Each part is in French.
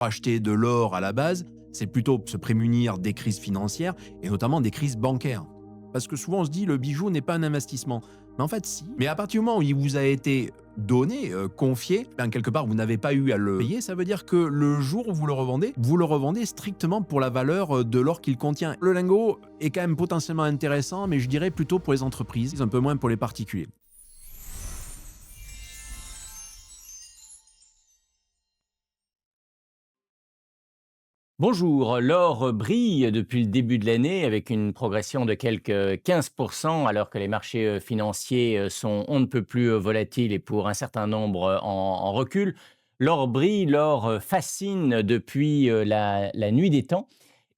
Acheter de l'or à la base, c'est plutôt se prémunir des crises financières et notamment des crises bancaires. Parce que souvent on se dit le bijou n'est pas un investissement. Mais en fait si. Mais à partir du moment où il vous a été donné, confié, ben quelque part vous n'avez pas eu à le payer, ça veut dire que le jour où vous le revendez strictement pour la valeur de l'or qu'il contient. Le lingot est quand même potentiellement intéressant, mais je dirais plutôt pour les entreprises, un peu moins pour les particuliers. Bonjour, l'or brille depuis le début de l'année avec une progression de quelques 15%, alors que les marchés financiers sont on ne peut plus volatiles et pour un certain nombre en recul. L'or brille, l'or fascine depuis la nuit des temps.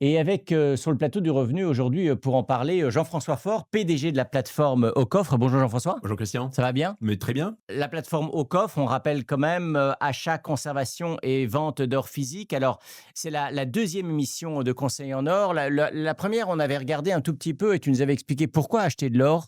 Et avec sur le plateau du revenu aujourd'hui pour en parler, Jean-François Faure, PDG de la plateforme Au Coffre. Bonjour Jean-François, Bonjour Christian. ça va bien? Mais très bien. La plateforme Au Coffre, on rappelle quand même, achat, conservation et vente d'or physique. Alors, c'est la 2e émission de Conseil en or. La 1re, on avait regardé un tout petit peu et tu nous avais expliqué pourquoi acheter de l'or.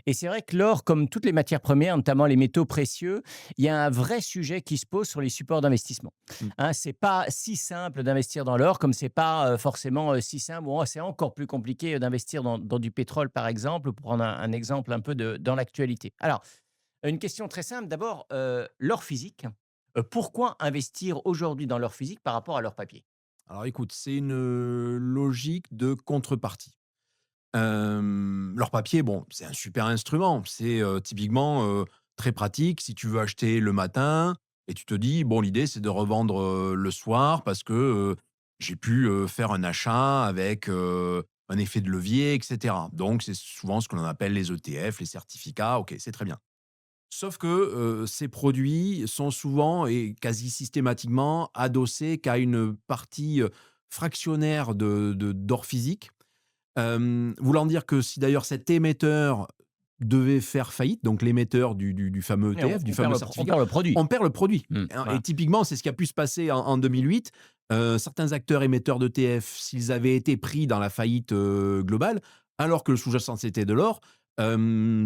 Et c'est vrai que l'or, comme toutes les matières premières, notamment les métaux précieux, il y a un vrai sujet qui se pose sur les supports d'investissement. Mmh. Hein, c'est pas si simple d'investir dans l'or comme c'est pas, forcément, si simple. Bon, c'est encore plus compliqué d'investir dans du pétrole, par exemple, pour prendre un exemple un peu dans l'actualité. Alors, une question très simple. D'abord, l'or physique. Pourquoi investir aujourd'hui dans l'or physique par rapport à l'or papier? Alors écoute, c'est une, logique de contrepartie. L'or papier, bon, c'est un super instrument. C'est, typiquement, très pratique si tu veux acheter le matin et tu te dis: «Bon, l'idée, c'est de revendre, le soir parce que, j'ai pu, faire un achat avec, un effet de levier et cetera». Donc c'est souvent ce que l'on appelle les ETF, les certificats. OK, c'est très bien. Sauf que, ces produits sont souvent et quasi systématiquement adossés qu'à une partie, fractionnaire d'or physique. Voulant dire que si d'ailleurs cet émetteur devait faire faillite, donc l'émetteur du fameux Et on ETF, du on perd fameux on certificat, perd le produit. on perd le produit, hein, et Voilà. typiquement, c'est ce qui a pu se passer en 2008. Certains acteurs émetteurs d'ETF, s'ils avaient été pris dans la faillite, globale, alors que le sous-jacent c'était de l'or,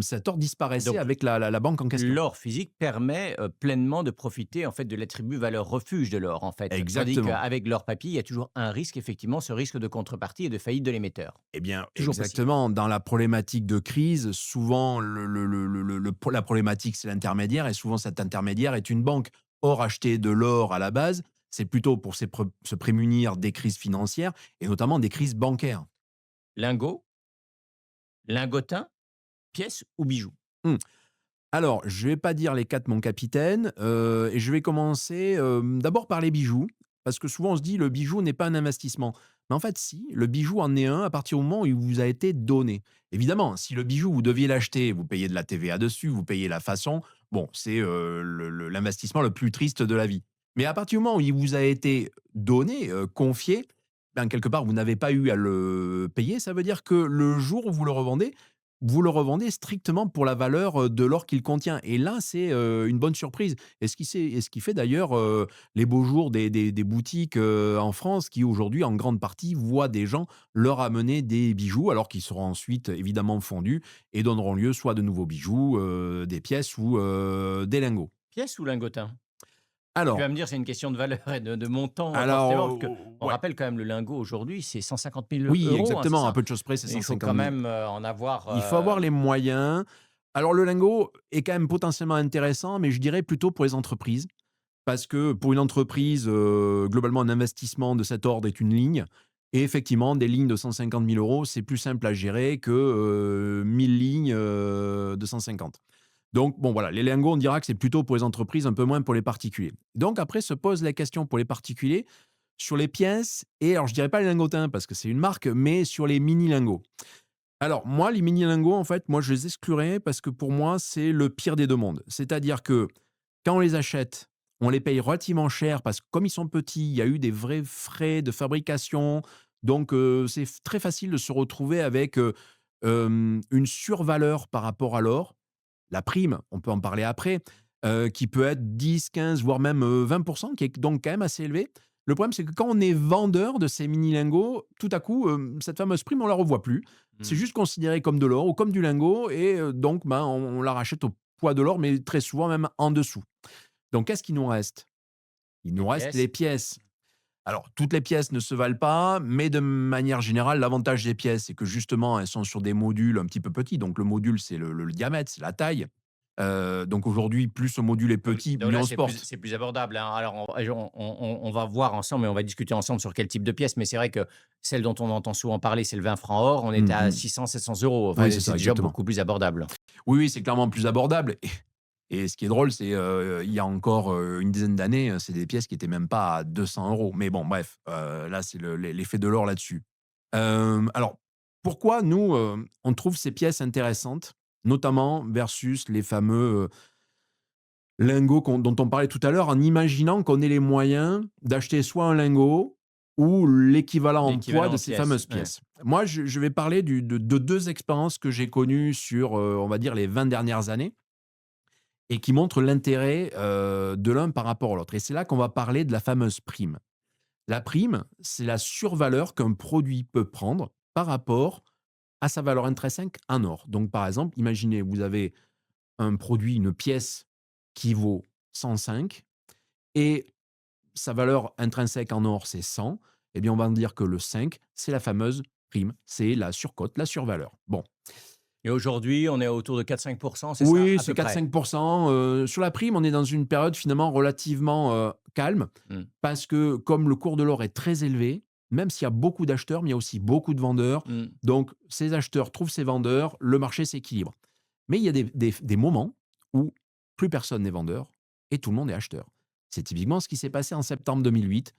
cet or disparaissait Donc avec la banque en question. l'or physique permet, pleinement de profiter, en fait, de l'attribut valeur refuge de l'or, en fait. Tandis Exactement. qu'avec l'or papier, il y a toujours un risque, effectivement, ce risque de contrepartie et de faillite de l'émetteur. Eh bien, Toujours possible. exactement. Dans la problématique de crise, souvent la problématique, c'est l'intermédiaire et souvent cet intermédiaire est une banque. Or, acheter de l'or à la base, c'est plutôt pour se prémunir des crises financières et notamment des crises bancaires. Lingot, lingotin, pièce ou bijou? Mmh. Alors, je vais pas dire les 4, mon capitaine, et je vais commencer, d'abord par les bijoux, parce que souvent on se dit: «Le bijou n'est pas un investissement». Mais en fait si, le bijou en est un à partir du moment où il vous a été donné. Évidemment, si le bijou vous deviez l'acheter, vous payez de la TVA dessus, vous payez la façon, bon, c'est, l'investissement le plus triste de la vie. Mais à partir du moment où il vous a été donné, confié, ben, quelque part vous n'avez pas eu à le payer, ça veut dire que le jour où vous le revendez strictement pour la valeur, de l'or qu'il contient et là, c'est, une bonne surprise et ce qui fait d'ailleurs, les beaux jours des boutiques, en France qui aujourd'hui, en grande partie, voient des gens leur amener des bijoux alors qu'ils seront ensuite évidemment fondus et donneront lieu soit de nouveaux bijoux, des pièces ou, des lingots. Pièce ou lingotin? Tu Alors vas me dire, c'est une question de valeur et de montant, forcément, parce qu'on ouais, rappelle quand même le lingot aujourd'hui, c'est 150 000 oui, euros, hein, c'est exactement, à ça? peu de choses près, c'est Il cent faut quand cinquante mille. même, en avoir, Il faut avoir les moyens. Alors le lingot est quand même potentiellement intéressant, mais je dirais plutôt pour les entreprises. Parce que pour une entreprise, globalement, un investissement de cet ordre est une ligne et effectivement, des lignes de 150 000 €, c'est plus simple à gérer que, 1 000 lignes, de 150. Donc bon, voilà, les lingots, on dira que c'est plutôt pour les entreprises, un peu moins pour les particuliers. Donc après se pose la question pour les particuliers, sur les pièces et alors je dirais pas les lingotins parce que c'est une marque, mais sur les mini lingots. Alors moi, les mini lingots, en fait, moi je les exclurais parce que pour moi, c'est le pire des 2 mondes. C'est-à-dire que quand on les achète, on les paye relativement cher parce que comme ils sont petits, il y a eu des vrais frais de fabrication. Donc, c'est très facile de se retrouver avec, une survaleur par rapport à l'or. La prime, on peut en parler après, qui peut être 10, 15, voire même, 20 qui est donc quand même assez élevé. Le problème, c'est que quand on est vendeur de ces mini lingots, tout à coup, cette fameuse prime, on la revoit plus. C'est Mmh. juste considéré comme de l'or ou comme du lingot et donc ben, on la rachète au poids de l'or, mais très souvent même en dessous. Donc qu'est-ce qu'il nous reste? Il Les nous reste les pièces? pièces. Alors, toutes les pièces ne se valent pas, mais de manière générale, l'avantage des pièces, c'est que justement, elles sont sur des modules un petit peu petits. Donc, le module, c'est le diamètre, c'est la taille. Donc, aujourd'hui, plus ce module est petit, Donc mieux là, on se porte. c'est plus abordable, hein. Alors on va voir ensemble et on va discuter ensemble sur quel type de pièce, mais c'est vrai que celle dont on entend souvent parler, c'est le 20 francs or. On était Mmh à mh. 600-700 €. Oui, Enfin, c'est c'est ça, déjà exactement. beaucoup plus abordable. Oui, oui, c'est clairement plus abordable et ce qui est drôle, c'est, il y a encore, une dizaine d'années, c'est des pièces qui étaient même pas à 200 €. Mais bon, bref, là, c'est l'effet de l'or là-dessus. Alors, pourquoi nous, on trouve ces pièces intéressantes, notamment versus les fameux, lingots dont on parlait tout à l'heure, en imaginant qu'on ait les moyens d'acheter soit un lingot ou l'équivalent en poids L'équivalent de en ces pièces, fameuses ouais. pièces. Moi, je vais parler de 2 expériences que j'ai connues sur, on va dire les 20 dernières années et qui montrent l'intérêt, de l'un par rapport à l'autre et c'est là qu'on va parler de la fameuse prime. La prime, c'est la survaleur qu'un produit peut prendre par rapport à sa valeur intrinsèque en or. Donc par exemple, imaginez, vous avez un produit, une pièce qui vaut 105 et sa valeur intrinsèque en or, c'est 100, eh bien, on va dire que le 5, c'est la fameuse prime, c'est la surcote, la survaleur. Bon, Et aujourd'hui, on est autour de 4-5 c'est ça? oui, À c'est peu près? 4-5. Sur la prime, on est dans une période finalement relativement, calme Mmh. parce que comme le cours de l'or est très élevé, même s'il y a beaucoup d'acheteurs, mais il y a aussi beaucoup de vendeurs. Mmh. Donc ces acheteurs trouvent ces vendeurs, le marché s'équilibre. Mais il y a des moments où plus personne n'est vendeur et tout le monde est acheteur. C'est typiquement ce qui s'est passé en septembre 2008.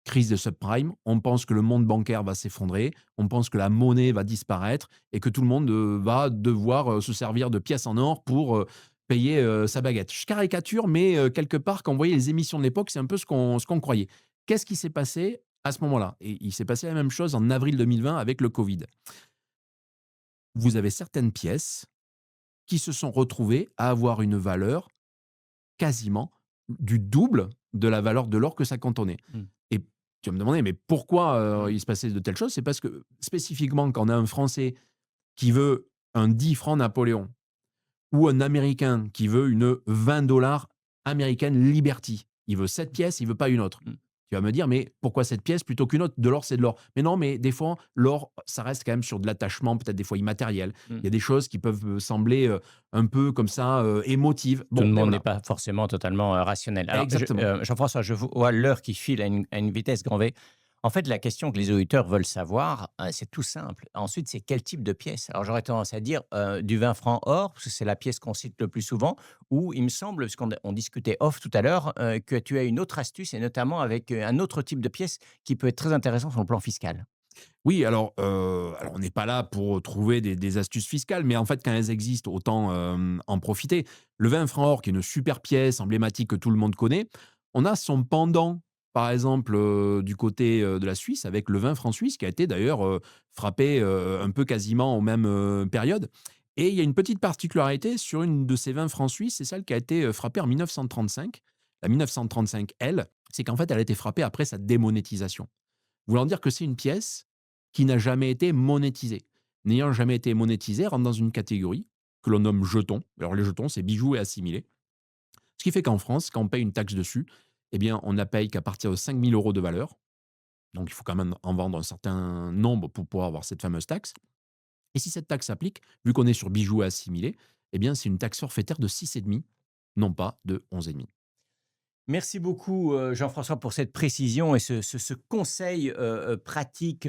Crise de subprime, on pense que le monde bancaire va s'effondrer, on pense que la monnaie va disparaître et que tout le monde, va devoir, se servir de pièces en or pour, payer, sa baguette. Je caricature, mais quelque part, quand on voyait les émissions de l'époque, c'est un peu ce qu'on croyait. Qu'est-ce qui s'est passé à ce moment-là? Et il s'est passé la même chose en avril 2020 avec le covid. Vous avez certaines pièces qui se sont retrouvées à avoir une valeur quasiment du double de la valeur de l'or que ça contenait. Mmh. Et tu vas me demander: «Mais pourquoi, Mmh. il se passait de telles choses?» C'est parce que spécifiquement quand on a un Français qui veut un 10 francs Napoléon ou un Américain qui veut une 20 $ américaine Liberty, il veut cette pièce, il veut pas une autre. Mmh. Tu vas me dire: «Mais pourquoi cette pièce plutôt qu'une autre? De l'or, c'est de l'or». Mais non, mais des fois, l'or, ça reste quand même sur de l'attachement, peut-être des fois immatériel. Mmh. Il y a des choses qui peuvent, sembler, un peu comme ça, émotives. Tout Bon, le ben monde n'est voilà. pas forcément totalement, rationnel. Alors Exactement. Jean-François, je vois l'heure qui file à une vitesse grand V. En fait, la question que les auditeurs veulent savoir, c'est tout simple. Ensuite, c'est quel type de pièce? Alors j'aurais tendance à dire, du 20 francs or, parce que c'est la pièce qu'on cite le plus souvent, ou il me semble, parce on discutait off tout à l'heure, que tu as une autre astuce et notamment avec, un autre type de pièce qui peut être très intéressant sur le plan fiscal. Oui, alors on n'est pas là pour trouver des astuces fiscales, mais en fait, quand elles existent, autant, en profiter. Le vin franc or, qui est une super pièce emblématique que tout le monde connaît, on a son pendant, par exemple, du côté, de la Suisse avec le vin franc suisse qui a été d'ailleurs, frappé, un peu quasiment aux mêmes, périodes et il y a une petite particularité sur une de ces vins francs suisses, c'est celle qui a été, frappée en 1935. La 1935 L, c'est qu'en fait, elle a été frappée après sa démonétisation. Voulant dire que c'est une pièce qui n'a jamais été monétisée. N'ayant jamais été monétisée, elle rentre dans une catégorie que l'on nomme jetons. Alors les jetons, c'est bijoux et assimilés. Ce qui fait qu'en France, quand on paye une taxe dessus, eh bien, on ne paye qu'à partir de 5 000 € de valeur. Donc il faut quand même en vendre un certain nombre pour pouvoir avoir cette fameuse taxe. Et si cette taxe s'applique, vu qu'on est sur bijoux et assimilés, eh bien, c'est une taxe forfaitaire de 6,5, non pas de 11,5. Merci beaucoup, Jean-François, pour cette précision et ce conseil, pratique,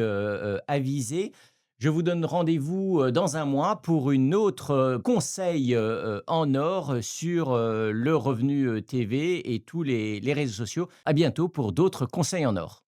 avisé. Je vous donne rendez-vous, dans un mois pour une autre, conseil, en or, sur, le revenu, TV et tous les réseaux sociaux. À bientôt pour d'autres conseils en or.